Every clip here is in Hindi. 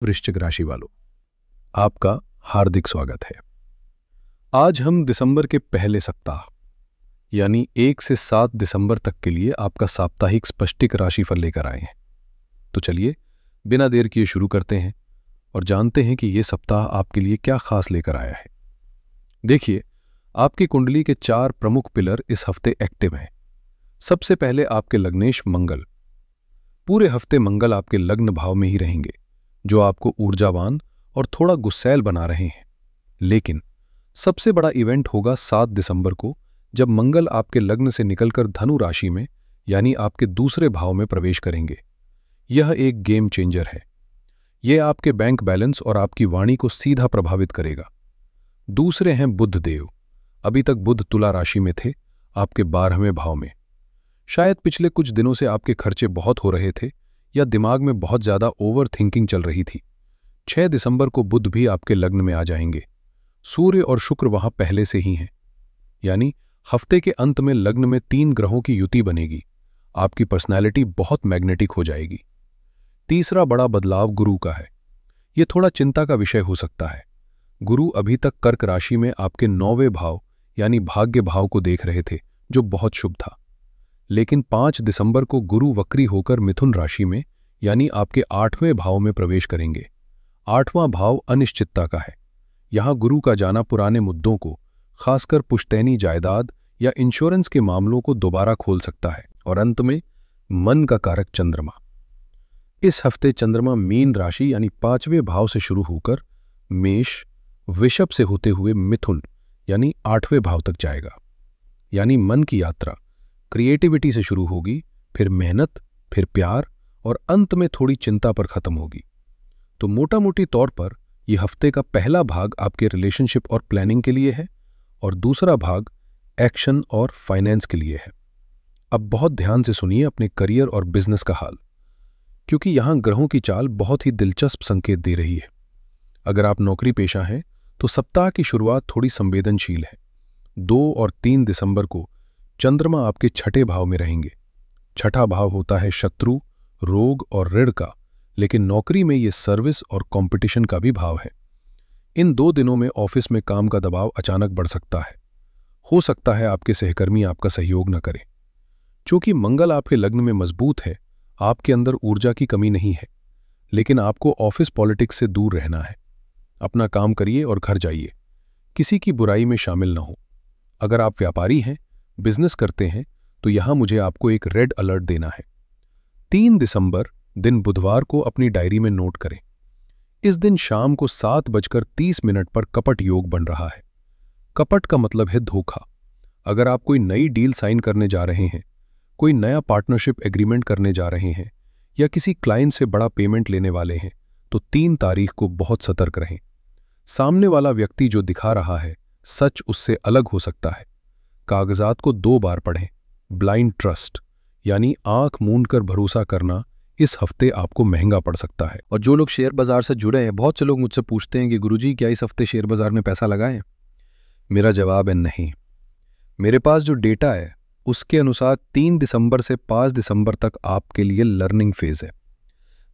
वृश्चिक राशि वालों, आपका हार्दिक स्वागत है। आज हम दिसंबर के पहले सप्ताह यानी 1 से 7 दिसंबर तक के लिए आपका साप्ताहिक स्पष्टिक राशिफल लेकर आए हैं। तो चलिए बिना देर किए शुरू करते हैं और जानते हैं कि ये सप्ताह आपके लिए क्या खास लेकर आया है। देखिए, आपकी कुंडली के 4 प्रमुख पिलर इस हफ्ते एक्टिव हैं। सबसे पहले आपके लग्नेश मंगल। पूरे हफ्ते मंगल आपके लग्न भाव में ही रहेंगे, जो आपको ऊर्जावान और थोड़ा गुस्सैल बना रहे हैं। लेकिन सबसे बड़ा इवेंट होगा 7 दिसंबर को, जब मंगल आपके लग्न से निकलकर धनु राशि में यानी आपके दूसरे भाव में प्रवेश करेंगे। यह एक गेम चेंजर है। यह आपके बैंक बैलेंस और आपकी वाणी को सीधा प्रभावित करेगा। दूसरे हैं बुध देव। अभी तक बुध तुला राशि में थे, आपके 12वें भाव में। शायद पिछले कुछ दिनों से आपके खर्चे बहुत हो रहे थे या दिमाग में बहुत ज्यादा ओवर थिंकिंग चल रही थी। 6 दिसंबर को बुध भी आपके लग्न में आ जाएंगे। सूर्य और शुक्र वहां पहले से ही हैं, यानी हफ्ते के अंत में लग्न में 3 ग्रहों की युति बनेगी। आपकी पर्सनैलिटी बहुत मैग्नेटिक हो जाएगी। तीसरा बड़ा बदलाव गुरु का है। यह थोड़ा चिंता का विषय हो सकता है। गुरु अभी तक कर्क राशि में आपके 9वें भाव यानी भाग्य भाव को देख रहे थे, जो बहुत शुभ था। लेकिन 5 दिसंबर को गुरु वक्री होकर मिथुन राशि में यानी आपके 8वें भाव में प्रवेश करेंगे। 8वां भाव अनिश्चितता का है। यहां गुरु का जाना पुराने मुद्दों को, खासकर पुश्तैनी जायदाद या इंश्योरेंस के मामलों को दोबारा खोल सकता है। और अंत में मन का कारक चंद्रमा। इस हफ्ते चंद्रमा मीन राशि यानी 5वें भाव से शुरू होकर मेष, वृषभ से होते हुए मिथुन यानी 8वें भाव तक जाएगा। यानी मन की यात्रा क्रिएटिविटी से शुरू होगी, फिर मेहनत, फिर प्यार और अंत में थोड़ी चिंता पर खत्म होगी। तो मोटा मोटी तौर पर यह हफ्ते का पहला भाग आपके रिलेशनशिप और प्लानिंग के लिए है और दूसरा भाग एक्शन और फाइनेंस के लिए है। अब बहुत ध्यान से सुनिए अपने करियर और बिजनेस का हाल, क्योंकि यहां ग्रहों की चाल बहुत ही दिलचस्प संकेत दे रही है। अगर आप नौकरी पेशा हैं तो सप्ताह की शुरुआत थोड़ी संवेदनशील है। 2 और 3 दिसंबर को चंद्रमा आपके 6ठे भाव में रहेंगे। 6ठा भाव होता है शत्रु, रोग और ऋण का, लेकिन नौकरी में ये सर्विस और कंपटीशन का भी भाव है। इन 2 दिनों में ऑफिस में काम का दबाव अचानक बढ़ सकता है। हो सकता है आपके सहकर्मी आपका सहयोग न करें। चूंकि मंगल आपके लग्न में मजबूत है, आपके अंदर ऊर्जा की कमी नहीं है, लेकिन आपको ऑफिस पॉलिटिक्स से दूर रहना है। अपना काम करिए और घर जाइए। किसी की बुराई में शामिल न हो। अगर आप व्यापारी हैं, बिजनेस करते हैं, तो यहां मुझे आपको एक रेड अलर्ट देना है। 3 दिसंबर दिन बुधवार को अपनी डायरी में नोट करें। इस दिन शाम को 7:30 पर कपट योग बन रहा है। कपट का मतलब है धोखा। अगर आप कोई नई डील साइन करने जा रहे हैं, कोई नया पार्टनरशिप एग्रीमेंट करने जा रहे हैं या किसी क्लाइंट से बड़ा पेमेंट लेने वाले हैं, तो 3 तारीख को बहुत सतर्क रहें। सामने वाला व्यक्ति जो दिखा रहा है, सच उससे अलग हो सकता है। कागजात को 2 बार पढ़ें। ब्लाइंड ट्रस्ट यानी आंख मूंद कर भरोसा करना इस हफ्ते आपको महंगा पड़ सकता है। और जो लोग शेयर बाजार से जुड़े हैं, बहुत से लोग मुझसे पूछते हैं कि गुरुजी क्या इस हफ्ते शेयर बाजार में पैसा लगाएं? मेरा जवाब है नहीं। मेरे पास जो डेटा है उसके अनुसार 3 दिसंबर से 5 दिसंबर तक आपके लिए लर्निंग फेज है।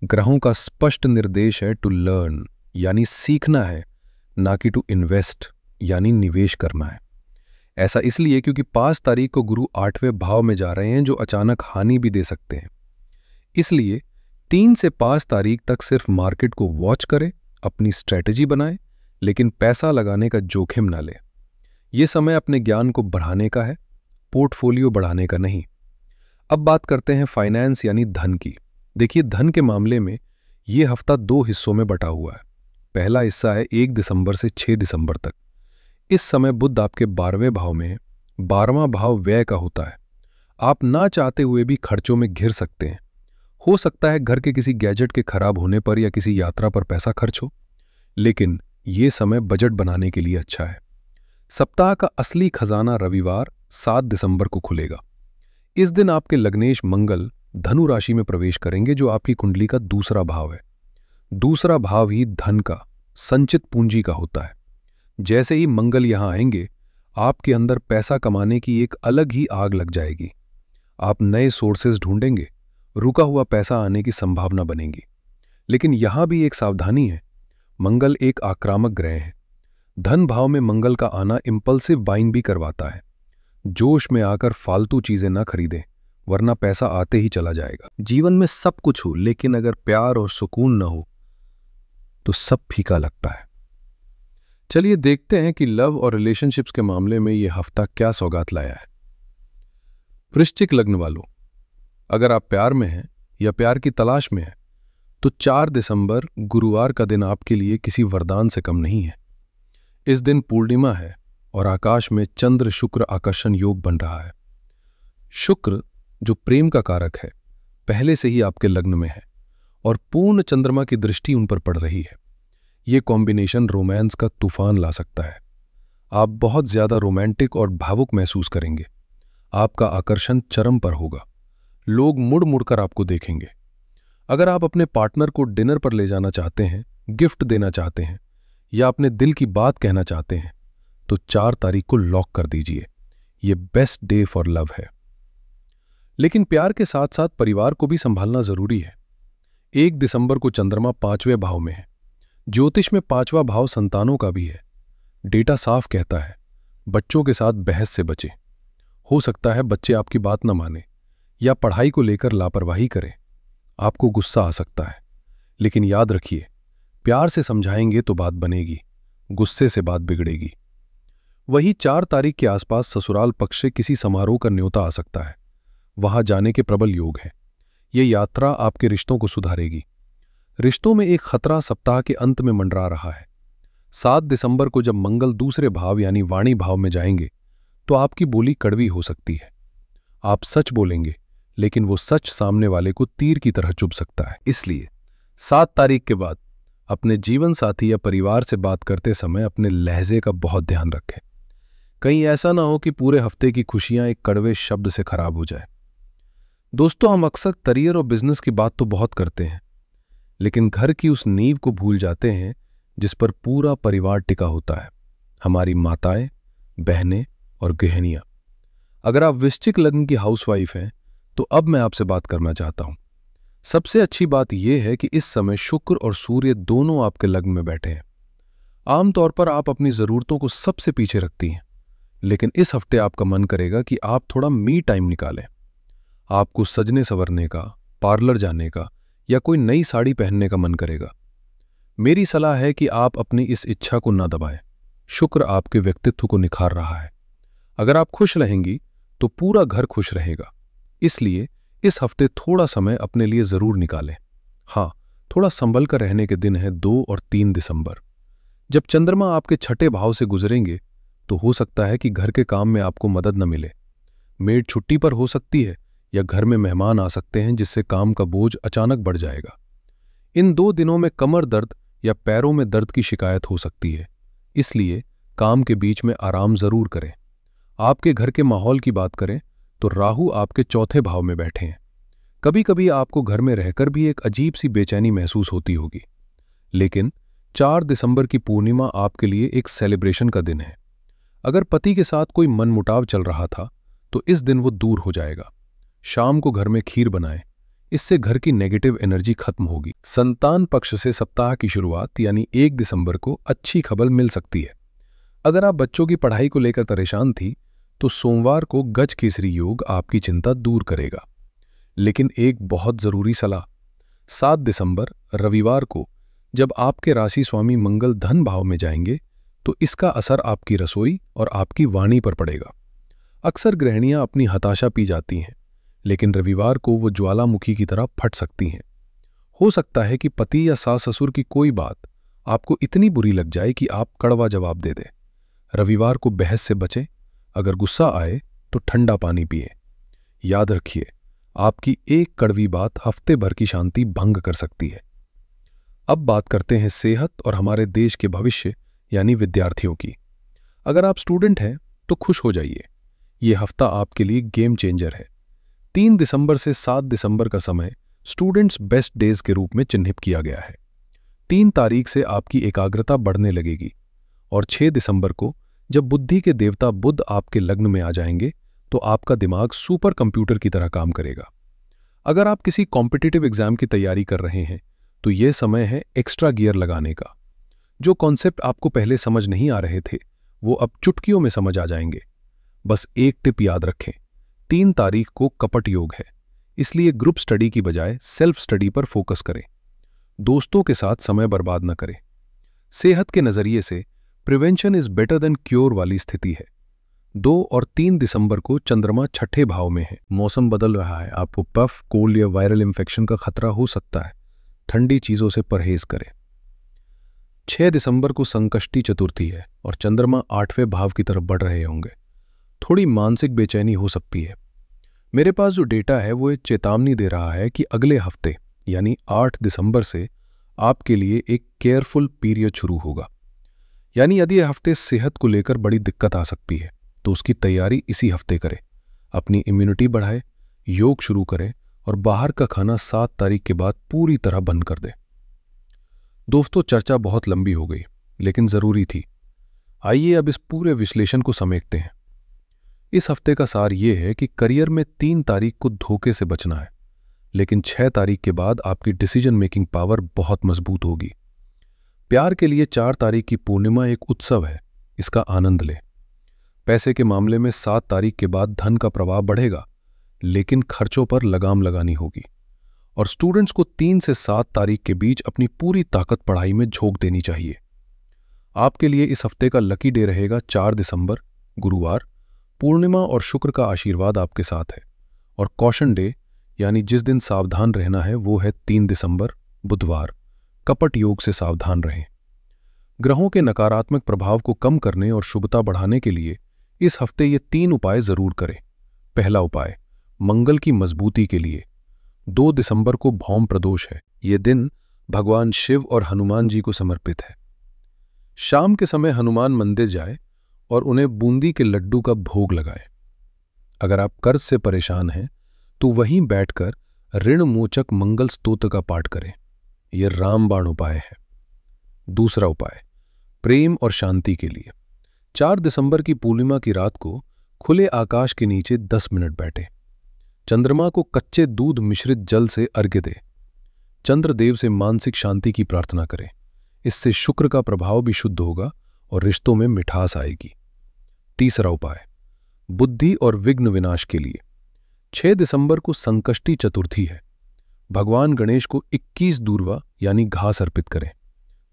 ग्रहों का स्पष्ट निर्देश है टू लर्न यानी सीखना है, ना कि टू इन्वेस्ट यानी निवेश करना है। ऐसा इसलिए क्योंकि 5 तारीख को गुरु 8वें भाव में जा रहे हैं, जो अचानक हानि भी दे सकते हैं। इसलिए 3 से 5 तारीख तक सिर्फ मार्केट को वॉच करें, अपनी स्ट्रैटेजी बनाएं, लेकिन पैसा लगाने का जोखिम ना लें। यह समय अपने ज्ञान को बढ़ाने का है, पोर्टफोलियो बढ़ाने का नहीं। अब बात करते हैं फाइनेंस यानी धन की। देखिए, धन के मामले में यह हफ्ता 2 हिस्सों में बटा हुआ है। पहला हिस्सा है 1 दिसंबर से 6 दिसंबर तक। इस समय बुध आपके 12वें भाव में है। 12वां भाव व्यय का होता है। आप ना चाहते हुए भी खर्चों में घिर सकते हैं। हो सकता है घर के किसी गैजेट के खराब होने पर या किसी यात्रा पर पैसा खर्च हो, लेकिन ये समय बजट बनाने के लिए अच्छा है। सप्ताह का असली खजाना रविवार 7 दिसंबर को खुलेगा। इस दिन आपके लग्नेश मंगल धनु राशि में प्रवेश करेंगे, जो आपकी कुंडली का दूसरा भाव है। दूसरा भाव ही धन का, संचित पूंजी का होता है। जैसे ही मंगल यहां आएंगे, आपके अंदर पैसा कमाने की एक अलग ही आग लग जाएगी। आप नए सोर्सेज ढूंढेंगे, रुका हुआ पैसा आने की संभावना बनेगी। लेकिन यहां भी एक सावधानी है। मंगल एक आक्रामक ग्रह है। धन भाव में मंगल का आना इंपल्सिव बाइंग भी करवाता है। जोश में आकर फालतू चीजें ना खरीदें, वरना पैसा आते ही चला जाएगा। जीवन में सब कुछ हो, लेकिन अगर प्यार और सुकून न हो तो सब फीका लगता है। चलिए देखते हैं कि लव और रिलेशनशिप्स के मामले में यह हफ्ता क्या सौगात लाया है। वृश्चिक लग्न वालों, अगर आप प्यार में हैं या प्यार की तलाश में हैं तो 4 दिसंबर गुरुवार का दिन आपके लिए किसी वरदान से कम नहीं है। इस दिन पूर्णिमा है और आकाश में चंद्र शुक्र आकर्षण योग बन रहा है। शुक्र जो प्रेम का कारक है, पहले से ही आपके लग्न में है और पूर्ण चंद्रमा की दृष्टि उन पर पड़ रही है। ये कॉम्बिनेशन रोमांस का तूफान ला सकता है। आप बहुत ज्यादा रोमांटिक और भावुक महसूस करेंगे। आपका आकर्षण चरम पर होगा। लोग मुड़ मुड़कर आपको देखेंगे। अगर आप अपने पार्टनर को डिनर पर ले जाना चाहते हैं, गिफ्ट देना चाहते हैं या अपने दिल की बात कहना चाहते हैं तो 4 तारीख को लॉक कर दीजिए। ये बेस्ट डे फॉर लव है। लेकिन प्यार के साथ साथ परिवार को भी संभालना जरूरी है। 1 दिसंबर को चंद्रमा 5वें भाव में है। ज्योतिष में 5वां भाव संतानों का भी है। डेटा साफ कहता है बच्चों के साथ बहस से बचें। हो सकता है बच्चे आपकी बात न माने या पढ़ाई को लेकर लापरवाही करें। आपको गुस्सा आ सकता है, लेकिन याद रखिए, प्यार से समझाएंगे तो बात बनेगी, गुस्से से बात बिगड़ेगी। वही 4 तारीख के आसपास ससुराल पक्ष से किसी समारोह का न्योता आ सकता है। वहां जाने के प्रबल योग है। ये यात्रा आपके रिश्तों को सुधारेगी। रिश्तों में एक खतरा सप्ताह के अंत में मंडरा रहा है। 7 दिसंबर को जब मंगल दूसरे भाव यानी वाणी भाव में जाएंगे तो आपकी बोली कड़वी हो सकती है। आप सच बोलेंगे, लेकिन वो सच सामने वाले को तीर की तरह चुभ सकता है। इसलिए 7 तारीख के बाद अपने जीवन साथी या परिवार से बात करते समय अपने लहजे का बहुत ध्यान रखें। कहीं ऐसा ना हो कि पूरे हफ्ते की खुशियां एक कड़वे शब्द से खराब हो जाए। दोस्तों, हम अक्सर करियर और बिजनेस की बात तो बहुत करते हैं, लेकिन घर की उस नींव को भूल जाते हैं जिस पर पूरा परिवार टिका होता है, हमारी माताएं, बहनें और गृहिणियां। अगर आप वृश्चिक लग्न की हाउसवाइफ हैं तो अब मैं आपसे बात करना चाहता हूं। सबसे अच्छी बात यह है कि इस समय शुक्र और सूर्य दोनों आपके लग्न में बैठे हैं। आमतौर पर आप अपनी जरूरतों को सबसे पीछे रखती हैं, लेकिन इस हफ्ते आपका मन करेगा कि आप थोड़ा मी टाइम निकालें। आपको सजने संवरने का, पार्लर जाने का या कोई नई साड़ी पहनने का मन करेगा। मेरी सलाह है कि आप अपनी इस इच्छा को ना दबाएं। शुक्र आपके व्यक्तित्व को निखार रहा है। अगर आप खुश रहेंगी तो पूरा घर खुश रहेगा। इसलिए इस हफ्ते थोड़ा समय अपने लिए जरूर निकालें। हाँ, थोड़ा संभल कर रहने के दिन है 2 और 3 दिसंबर। जब चंद्रमा आपके 6ठे भाव से गुजरेंगे तो हो सकता है कि घर के काम में आपको मदद न मिले। मेड छुट्टी पर हो सकती है या घर में मेहमान आ सकते हैं, जिससे काम का बोझ अचानक बढ़ जाएगा। इन 2 दिनों में कमर दर्द या पैरों में दर्द की शिकायत हो सकती है, इसलिए काम के बीच में आराम जरूर करें। आपके घर के माहौल की बात करें तो राहु आपके 4थे भाव में बैठे हैं। कभी कभी आपको घर में रहकर भी एक अजीब सी बेचैनी महसूस होती होगी, लेकिन 4 दिसंबर की पूर्णिमा आपके लिए एक सेलिब्रेशन का दिन है। अगर पति के साथ कोई मनमुटाव चल रहा था तो इस दिन वो दूर हो जाएगा। शाम को घर में खीर बनाएं, इससे घर की नेगेटिव एनर्जी खत्म होगी। संतान पक्ष से सप्ताह की शुरुआत यानी 1 दिसंबर को अच्छी खबर मिल सकती है। अगर आप बच्चों की पढ़ाई को लेकर परेशान थी तो सोमवार को गज केसरी योग आपकी चिंता दूर करेगा। लेकिन एक बहुत जरूरी सलाह, 7 दिसंबर रविवार को जब आपके राशि स्वामी मंगल धन भाव में जाएंगे तो इसका असर आपकी रसोई और आपकी वाणी पर पड़ेगा। अक्सर गृहिणियां अपनी हताशा पी जाती हैं, लेकिन रविवार को वो ज्वालामुखी की तरह फट सकती हैं। हो सकता है कि पति या सास ससुर की कोई बात आपको इतनी बुरी लग जाए कि आप कड़वा जवाब दे दें। रविवार को बहस से बचें। अगर गुस्सा आए तो ठंडा पानी पिए। याद रखिए, आपकी एक कड़वी बात हफ्ते भर की शांति भंग कर सकती है। अब बात करते हैं सेहत और हमारे देश के भविष्य यानी विद्यार्थियों की। अगर आप स्टूडेंट हैं तो खुश हो जाइए, ये हफ्ता आपके लिए गेम चेंजर है। 3 दिसंबर से 7 दिसंबर का समय स्टूडेंट्स बेस्ट डेज के रूप में चिन्हित किया गया है। 3 तारीख से आपकी एकाग्रता बढ़ने लगेगी और 6 दिसंबर को जब बुद्धि के देवता बुध आपके लग्न में आ जाएंगे तो आपका दिमाग सुपर कंप्यूटर की तरह काम करेगा। अगर आप किसी कॉम्पिटिटिव एग्जाम की तैयारी कर रहे हैं तो यह समय है एक्स्ट्रा गियर लगाने का। जो कॉन्सेप्ट आपको पहले समझ नहीं आ रहे थे वो अब चुटकियों में समझ आ जाएंगे। बस एक टिप याद रखें, 3 तारीख को कपट योग है, इसलिए ग्रुप स्टडी की बजाय सेल्फ स्टडी पर फोकस करें। दोस्तों के साथ समय बर्बाद न करें। सेहत के नजरिए से prevention is better than cure वाली स्थिति है। 2 और 3 दिसंबर को चंद्रमा छठे भाव में है। मौसम बदल रहा है, आपको कफ, कोल्ड या वायरल इंफेक्शन का खतरा हो सकता है। ठंडी चीजों से परहेज करें। 6 दिसंबर को संकष्टी चतुर्थी है और चंद्रमा 8वें भाव की तरफ बढ़ रहे होंगे। थोड़ी मानसिक बेचैनी हो सकती है। मेरे पास जो डेटा है वो एक चेतावनी दे रहा है कि अगले हफ्ते यानी 8 दिसंबर से आपके लिए एक केयरफुल पीरियड शुरू होगा। यानी यदि यह हफ्ते सेहत को लेकर बड़ी दिक्कत आ सकती है तो उसकी तैयारी इसी हफ्ते करें। अपनी इम्यूनिटी बढ़ाए, योग शुरू करें और बाहर का खाना 7 तारीख के बाद पूरी तरह बंद कर दें। दोस्तों, चर्चा बहुत लंबी हो गई लेकिन जरूरी थी। आइए अब इस पूरे विश्लेषण को समेटते हैं। इस हफ्ते का सार यह है कि करियर में 3 तारीख को धोखे से बचना है, लेकिन 6 तारीख के बाद आपकी डिसीजन मेकिंग पावर बहुत मजबूत होगी। प्यार के लिए 4 तारीख की पूर्णिमा एक उत्सव है, इसका आनंद लें। पैसे के मामले में 7 तारीख के बाद धन का प्रवाह बढ़ेगा, लेकिन खर्चों पर लगाम लगानी होगी। और स्टूडेंट्स को 3 से 7 तारीख के बीच अपनी पूरी ताकत पढ़ाई में झोंक देनी चाहिए। आपके लिए इस हफ्ते का लकी डे रहेगा 4 दिसंबर गुरुवार। पूर्णिमा और शुक्र का आशीर्वाद आपके साथ है। और कॉशन डे यानी जिस दिन सावधान रहना है वो है 3 दिसंबर बुधवार। कपट योग से सावधान रहें। ग्रहों के नकारात्मक प्रभाव को कम करने और शुभता बढ़ाने के लिए इस हफ्ते ये 3 उपाय जरूर करें। पहला उपाय, मंगल की मजबूती के लिए 2 दिसंबर को भौम प्रदोष है। ये दिन भगवान शिव और हनुमान जी को समर्पित है। शाम के समय हनुमान मंदिर जाए और उन्हें बूंदी के लड्डू का भोग लगाए। अगर आप कर्ज से परेशान हैं तो वहीं बैठकर ऋण मोचक मंगल स्तोत्र का पाठ करें। यह रामबाण उपाय है। दूसरा उपाय, प्रेम और शांति के लिए 4 दिसंबर की पूर्णिमा की रात को खुले आकाश के नीचे 10 मिनट बैठे। चंद्रमा को कच्चे दूध मिश्रित जल से अर्घ्य दें। चंद्रदेव से मानसिक शांति की प्रार्थना करें। इससे शुक्र का प्रभाव भी शुद्ध होगा और रिश्तों में मिठास आएगी। तीसरा उपाय, बुद्धि और विघ्न विनाश के लिए 6 दिसंबर को संकष्टी चतुर्थी है। भगवान गणेश को 21 दूर्वा यानी घास अर्पित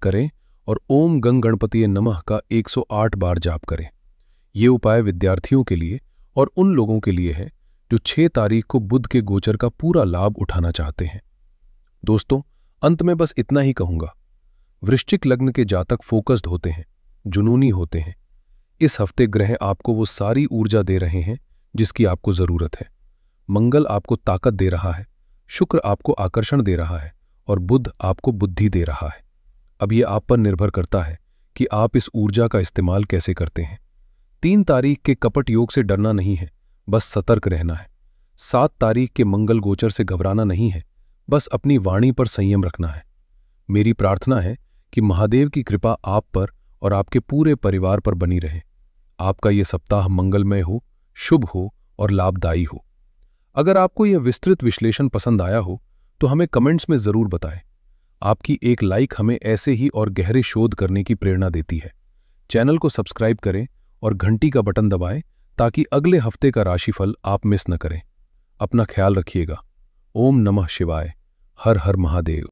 करें और ओम गंग गणपति नमः का 108 बार जाप करें। ये उपाय विद्यार्थियों के लिए और उन लोगों के लिए है जो 6 तारीख को बुध के गोचर का पूरा लाभ उठाना चाहते हैं। दोस्तों, अंत में बस इतना ही कहूंगा, वृश्चिक लग्न के जातक फोकस्ड होते हैं, जुनूनी होते हैं। इस हफ्ते ग्रह आपको वो सारी ऊर्जा दे रहे हैं जिसकी आपको जरूरत है। मंगल आपको ताकत दे रहा है, शुक्र आपको आकर्षण दे रहा है और बुध आपको बुद्धि दे रहा है। अब ये आप पर निर्भर करता है कि आप इस ऊर्जा का इस्तेमाल कैसे करते हैं। 3 तारीख के कपट योग से डरना नहीं है, बस सतर्क रहना है। 7 तारीख के मंगल गोचर से घबराना नहीं है, बस अपनी वाणी पर संयम रखना है। मेरी प्रार्थना है कि महादेव की कृपा आप पर और आपके पूरे परिवार पर बनी रहे। आपका ये सप्ताह मंगलमय हो, शुभ हो और लाभदायी हो। अगर आपको यह विस्तृत विश्लेषण पसंद आया हो तो हमें कमेंट्स में जरूर बताएं। आपकी एक लाइक हमें ऐसे ही और गहरे शोध करने की प्रेरणा देती है। चैनल को सब्सक्राइब करें और घंटी का बटन दबाएं ताकि अगले हफ्ते का राशिफल आप मिस न करें। अपना ख्याल रखिएगा। ओम नमः शिवाय। हर हर महादेव।